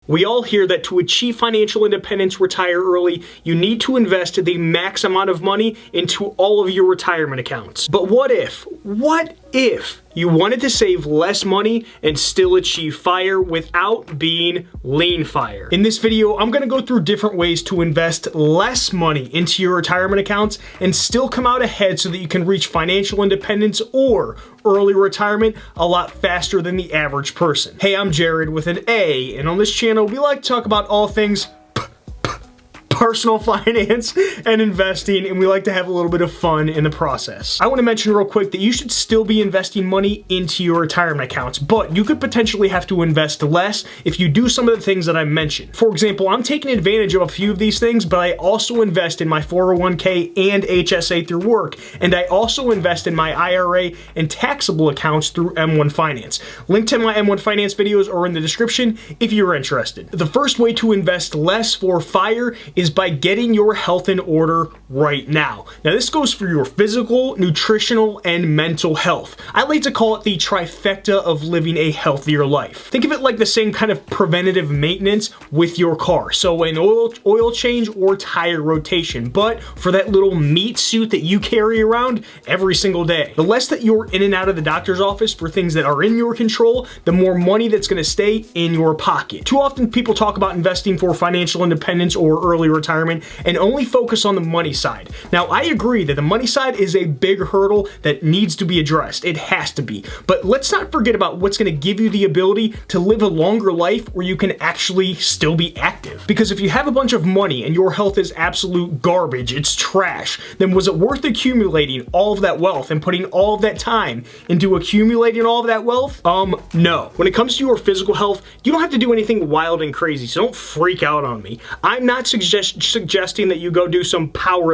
We all hear that to achieve financial independence, retire early, you need to invest the max amount of money into all of your retirement accounts. But what if you wanted to save less money and still achieve FIRE without being lean FIRE? In this video, I'm gonna go through different ways to invest less money into your retirement accounts and still come out ahead so that you can reach financial independence or early retirement a lot faster than the average person. Hey, I'm Jarrad with an A, and on this channel, we like to talk about all things personal finance and investing, and we like to have a little bit of fun in the process. I want to mention real quick that you should still be investing money into your retirement accounts, but you could potentially have to invest less if you do some of the things that I mentioned. For example, I'm taking advantage of a few of these things, but I also invest in my 401k and HSA through work, and I also invest in my IRA and taxable accounts through M1 Finance. Link to my M1 Finance videos are in the description if you're interested. The first way to invest less for FIRE is by getting your health in order right now. Now, this goes for your physical, nutritional, and mental health. I like to call it the trifecta of living a healthier life. Think of it like the same kind of preventative maintenance with your car. So an oil change or tire rotation, but for that little meat suit that you carry around every single day. The less that you're in and out of the doctor's office for things that are in your control, the more money that's gonna stay in your pocket. Too often people talk about investing for financial independence or early retirement and only focus on the money side. Now, I agree that the money side is a big hurdle that needs to be addressed. It has to be. But let's not forget about what's going to give you the ability to live a longer life where you can actually still be active. Because if you have a bunch of money and your health is absolute garbage, it's trash, then was it worth accumulating all of that wealth and putting all of that time into accumulating all of that wealth? No. When it comes to your physical health, you don't have to do anything wild and crazy, so don't freak out on me. I'm not suggesting that you go do some powerlifting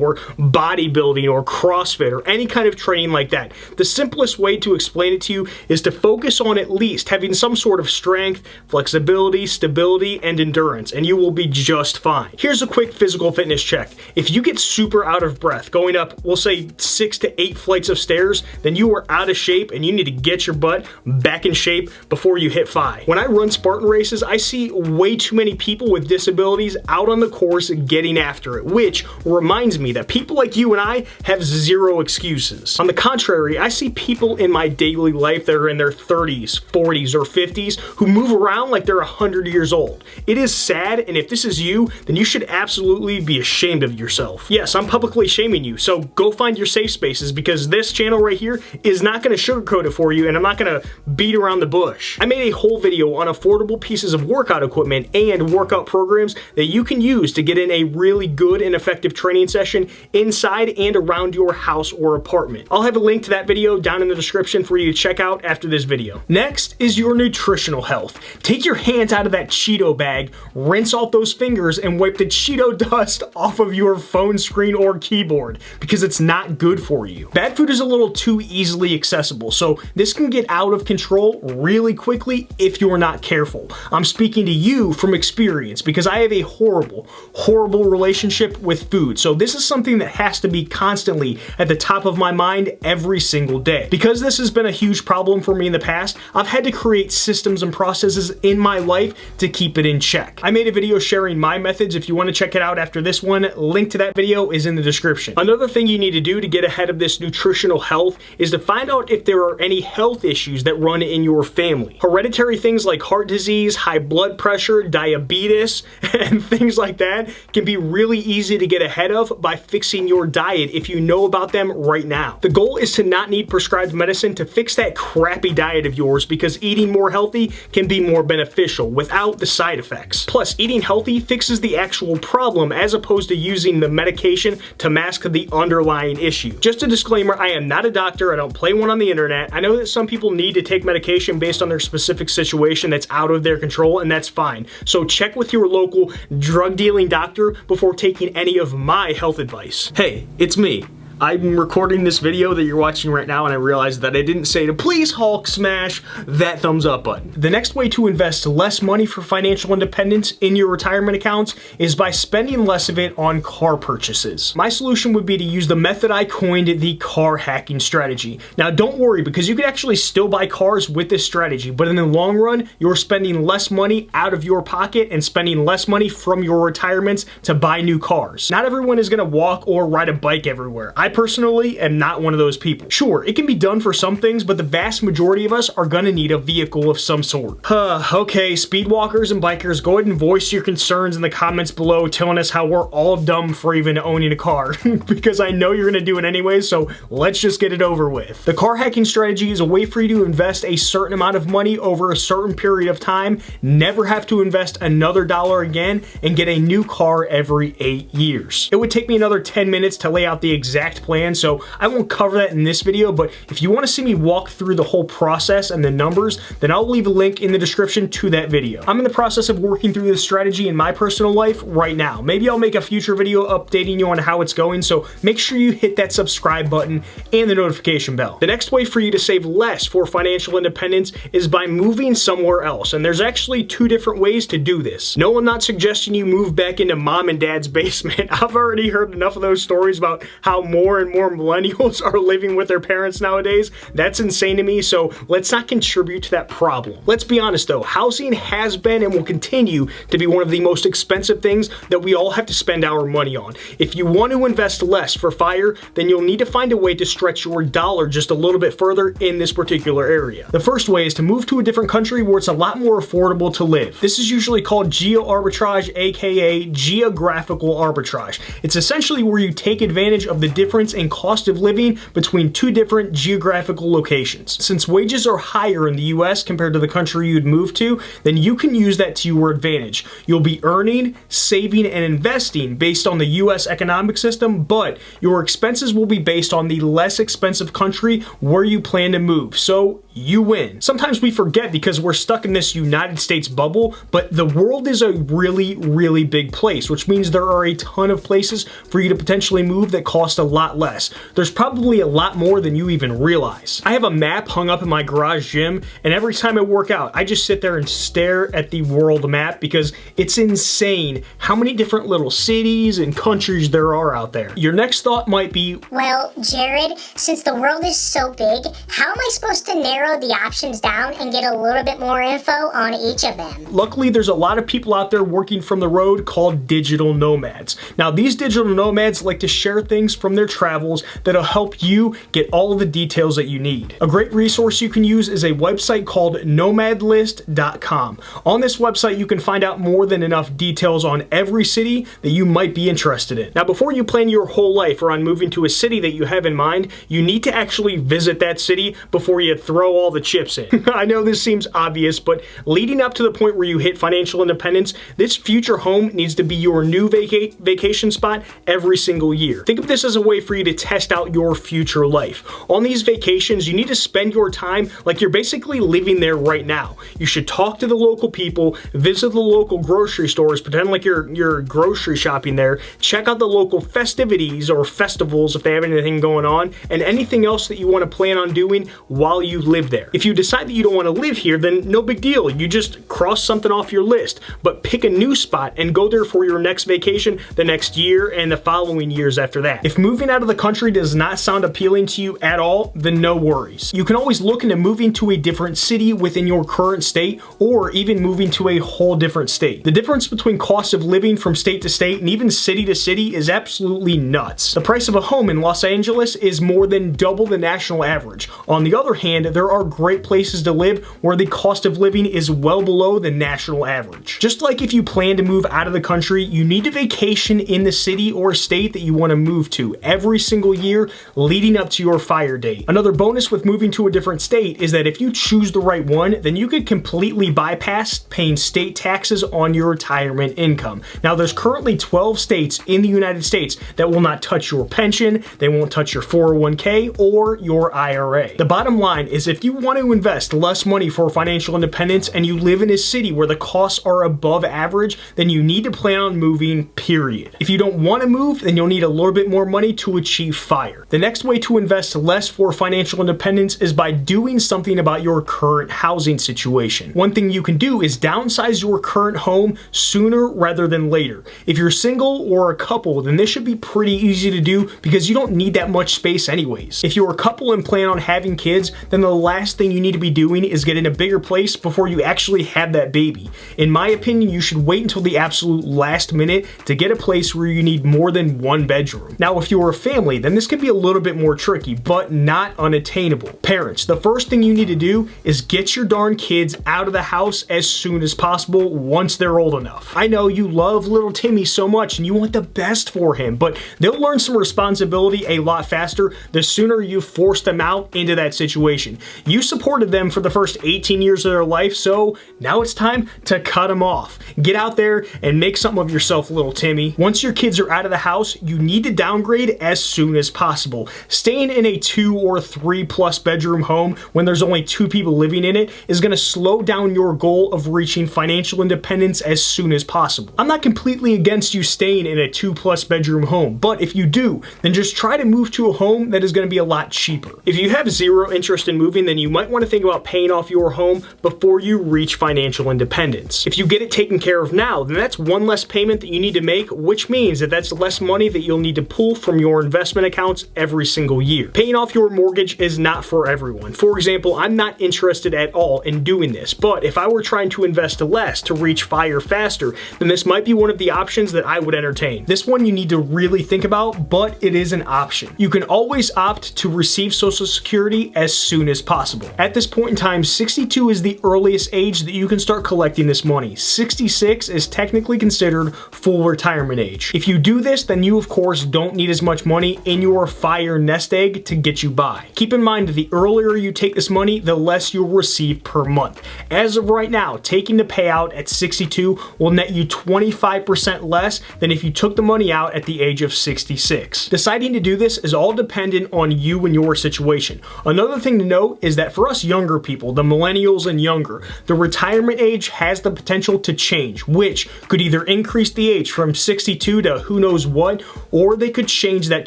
or bodybuilding or CrossFit or any kind of training like that. The simplest way to explain it to you is to focus on at least having some sort of strength, flexibility, stability, and endurance, and you will be just fine. Here's a quick physical fitness check. If you get super out of breath going up, we'll say 6 to 8 flights of stairs, then you are out of shape and you need to get your butt back in shape before you hit 5. When I run Spartan races, I see way too many people with disabilities out on the course getting after it, which reminds me that people like you and I have zero excuses. On the contrary, I see people in my daily life that are in their 30s, 40s, or 50s who move around like they're 100 years old. It is sad, and if this is you, then you should absolutely be ashamed of yourself. Yes, I'm publicly shaming you, so go find your safe spaces, because this channel right here is not going to sugarcoat it for you, and I'm not going to beat around the bush. I made a whole video on affordable pieces of workout equipment and workout programs that you can use to get in a really good and effective training session inside and around your house or apartment. I'll have a link to that video down in the description for you to check out after this video. Next is your nutritional health. Take your hands out of that Cheeto bag, rinse off those fingers, and wipe the Cheeto dust off of your phone screen or keyboard, because it's not good for you. Bad food is a little too easily accessible, so this can get out of control really quickly if you're not careful. I'm speaking to you from experience, because I have a horrible relationship with food. So this is something that has to be constantly at the top of my mind every single day. Because this has been a huge problem for me in the past, I've had to create systems and processes in my life to keep it in check. I made a video sharing my methods. If you want to check it out after this one, link to that video is in the description. Another thing you need to do to get ahead of this nutritional health is to find out if there are any health issues that run in your family. Hereditary things like heart disease, high blood pressure, diabetes, and things like that can be really easy to get ahead of by fixing your diet if you know about them right now. The goal is to not need prescribed medicine to fix that crappy diet of yours, because eating more healthy can be more beneficial without the side effects. Plus, eating healthy fixes the actual problem as opposed to using the medication to mask the underlying issue. Just a disclaimer, I am not a doctor. I don't play one on the internet. I know that some people need to take medication based on their specific situation that's out of their control, and that's fine. So check with your local drug dealing doctor before taking any of my health advice. Hey, it's me. I'm recording this video that you're watching right now and I realized that I didn't say to please Hulk smash that thumbs up button. The next way to invest less money for financial independence in your retirement accounts is by spending less of it on car purchases. My solution would be to use the method I coined, the car hacking strategy. Now don't worry, because you can actually still buy cars with this strategy, but in the long run, you're spending less money out of your pocket and spending less money from your retirements to buy new cars. Not everyone is gonna walk or ride a bike everywhere. I personally am not one of those people. Sure, it can be done for some things, but the vast majority of us are gonna need a vehicle of some sort. Okay, speed walkers and bikers, go ahead and voice your concerns in the comments below, telling us how we're all dumb for even owning a car, because I know you're gonna do it anyway, so let's just get it over with. The car hacking strategy is a way for you to invest a certain amount of money over a certain period of time, never have to invest another dollar again, and get a new car every 8 years. It would take me another 10 minutes to lay out the exact plan, so I won't cover that in this video, but if you want to see me walk through the whole process and the numbers, then I'll leave a link in the description to that video. I'm in the process of working through this strategy in my personal life right now. Maybe I'll make a future video updating you on how it's going, so make sure you hit that subscribe button and the notification bell. The next way for you to save less for financial independence is by moving somewhere else, and there's actually 2 different ways to do this. No, I'm not suggesting you move back into mom and dad's basement. I've already heard enough of those stories about how more and more millennials are living with their parents nowadays. That's insane to me, so let's not contribute to that problem. Let's be honest though, housing has been and will continue to be one of the most expensive things that we all have to spend our money on. If you want to invest less for FIRE, then you'll need to find a way to stretch your dollar just a little bit further in this particular area. The first way is to move to a different country where it's a lot more affordable to live. This is usually called geo-arbitrage, aka geographical arbitrage. It's essentially where you take advantage of the difference in cost of living between 2 different geographical locations. Since wages are higher in the US compared to the country you'd move to, then you can use that to your advantage. You'll be earning, saving, and investing based on the US economic system, but your expenses will be based on the less expensive country where you plan to move. So you win. Sometimes we forget because we're stuck in this United States bubble, but the world is a really, really big place, which means there are a ton of places for you to potentially move that cost a lot less. There's probably a lot more than you even realize. I have a map hung up in my garage gym, and every time I work out, I just sit there and stare at the world map because it's insane how many different little cities and countries there are out there. Your next thought might be, well, Jarrad, since the world is so big, how am I supposed to narrow the options down and get a little bit more info on each of them? Luckily, there's a lot of people out there working from the road called digital nomads. Now, these digital nomads like to share things from their travels that'll help you get all of the details that you need. A great resource you can use is a website called nomadlist.com. On this website, you can find out more than enough details on every city that you might be interested in. Now, before you plan your whole life around moving to a city that you have in mind, you need to actually visit that city before you throw all the chips in. I know this seems obvious, but leading up to the point where you hit financial independence, this future home needs to be your new vacation spot every single year. Think of this as a way for you to test out your future life. On these vacations, you need to spend your time like you're basically living there right now. You should talk to the local people, visit the local grocery stores, pretend like you're grocery shopping there, check out the local festivities or festivals if they have anything going on, and anything else that you want to plan on doing while you live there. If you decide that you don't want to live here, then no big deal. You just cross something off your list, but pick a new spot and go there for your next vacation the next year and the following years after that. If moving out of the country does not sound appealing to you at all, then no worries. You can always look into moving to a different city within your current state, or even moving to a whole different state. The difference between cost of living from state to state and even city to city is absolutely nuts. The price of a home in Los Angeles is more than double the national average. On the other hand, there are great places to live where the cost of living is well below the national average. Just like if you plan to move out of the country, you need to vacation in the city or state that you want to move to every single year leading up to your FIRE date. Another bonus with moving to a different state is that if you choose the right one, then you could completely bypass paying state taxes on your retirement income. Now, there's currently 12 states in the United States that will not touch your pension, they won't touch your 401k or your IRA. The bottom line is if you want to invest less money for financial independence and you live in a city where the costs are above average, then you need to plan on moving, period. If you don't want to move, then you'll need a little bit more money to achieve FIRE. The next way to invest less for financial independence is by doing something about your current housing situation. One thing you can do is downsize your current home sooner rather than later. If you're single or a couple, then this should be pretty easy to do because you don't need that much space anyways. If you're a couple and plan on having kids, then the last thing you need to be doing is getting a bigger place before you actually have that baby. In my opinion, you should wait until the absolute last minute to get a place where you need more than one bedroom. Now, if you're a family, then this could be a little bit more tricky, but not unattainable. Parents, the first thing you need to do is get your darn kids out of the house as soon as possible once they're old enough. I know you love little Timmy so much and you want the best for him, but they'll learn some responsibility a lot faster the sooner you force them out into that situation. You supported them for the first 18 years of their life, so now it's time to cut them off. Get out there and make something of yourself, little Timmy. Once your kids are out of the house, you need to downgrade as soon as possible. Staying in a 2 or 3 plus bedroom home when there's only 2 people living in it is going to slow down your goal of reaching financial independence as soon as possible. I'm not completely against you staying in a 2 plus bedroom home, but if you do, then just try to move to a home that is going to be a lot cheaper. If you have zero interest in moving, then you might want to think about paying off your home before you reach financial independence. If you get it taken care of now, then that's one less payment that you need to make, which means that that's less money that you'll need to pull from your investment accounts every single year. Paying off your mortgage is not for everyone. For example, I'm not interested at all in doing this, but if I were trying to invest less to reach FIRE faster, then this might be one of the options that I would entertain. This one you need to really think about, but it is an option. You can always opt to receive Social Security as soon as possible. At this point in time, 62 is the earliest age that you can start collecting this money. 66 is technically considered full retirement age. If you do this, then you of course don't need as much money in your FIRE nest egg to get you by. Keep in mind that the earlier you take this money, the less you'll receive per month. As of right now, taking the payout at 62 will net you 25% less than if you took the money out at the age of 66. Deciding to do this is all dependent on you and your situation. Another thing to note is that for us younger people, the millennials and younger, the retirement age has the potential to change, which could either increase the age from 62 to who knows what, or they could change that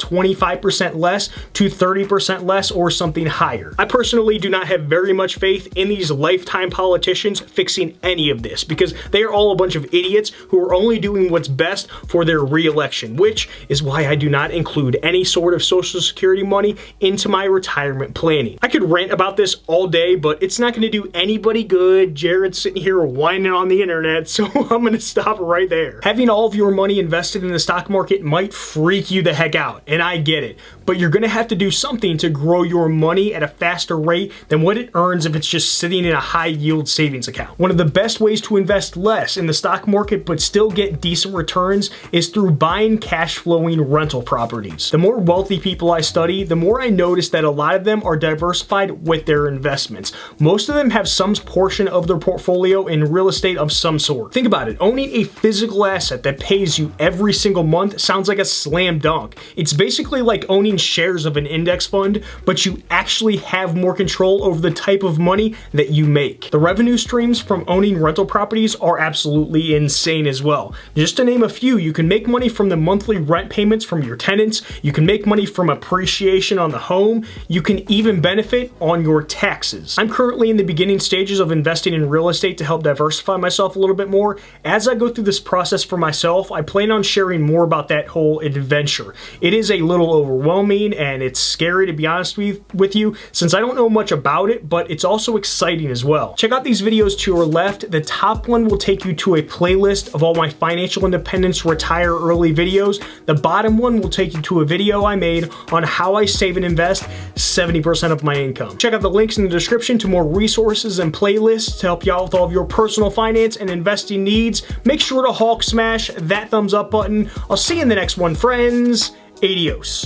25% less to 30% less or something higher. I personally do not have very much faith in these lifetime politicians fixing any of this because they are all a bunch of idiots who are only doing what's best for their re-election, which is why I do not include any sort of Social Security money into my retirement planning. I could rant about this all day, but it's not going to do anybody good. Jarrad's sitting here whining on the internet, so I'm going to stop right there. Having all of your money invested in the stock market might freak you the heck out, and I get it, but you're going to have to do something to grow your money at a faster rate than what it earns if it's just sitting in a high yield savings account. One of the best ways to invest less in the stock market but still get decent returns is through buying cash flowing rental properties. The more wealthy people I study, the more I notice that a lot of them are diversified with their investments. Most of them have some portion of their portfolio in real estate of some sort. Think about it, owning a physical asset that pays you every single month sounds like a slam dunk. It's basically like owning shares of an index fund, but you actually have more control over the type of money that you make. The revenue streams from owning rental properties are absolutely insane as well. Just to name a few, you can make money from the monthly rent payments from your tenants, you can make money from appreciation on the home, you can even benefit on your taxes. I'm currently in the beginning stages of investing in real estate to help diversify myself a little bit more. As I go through this process for myself, I plan on sharing more about that whole adventure. It is a little overwhelming and it's scary, to be honest with you, since I don't know much about it, but it's also exciting as well. Check out these videos to your left. The top one will take you to a playlist of all my financial independence retire early videos. The bottom one will take you to a video I made on how I save and invest 70% of my income. Check out the links in the description to more resources and playlists to help you out with all of your personal finance and investing needs. Make sure to Hulk smash that thumbs up button. I'll see you in the next one, friends. Adios.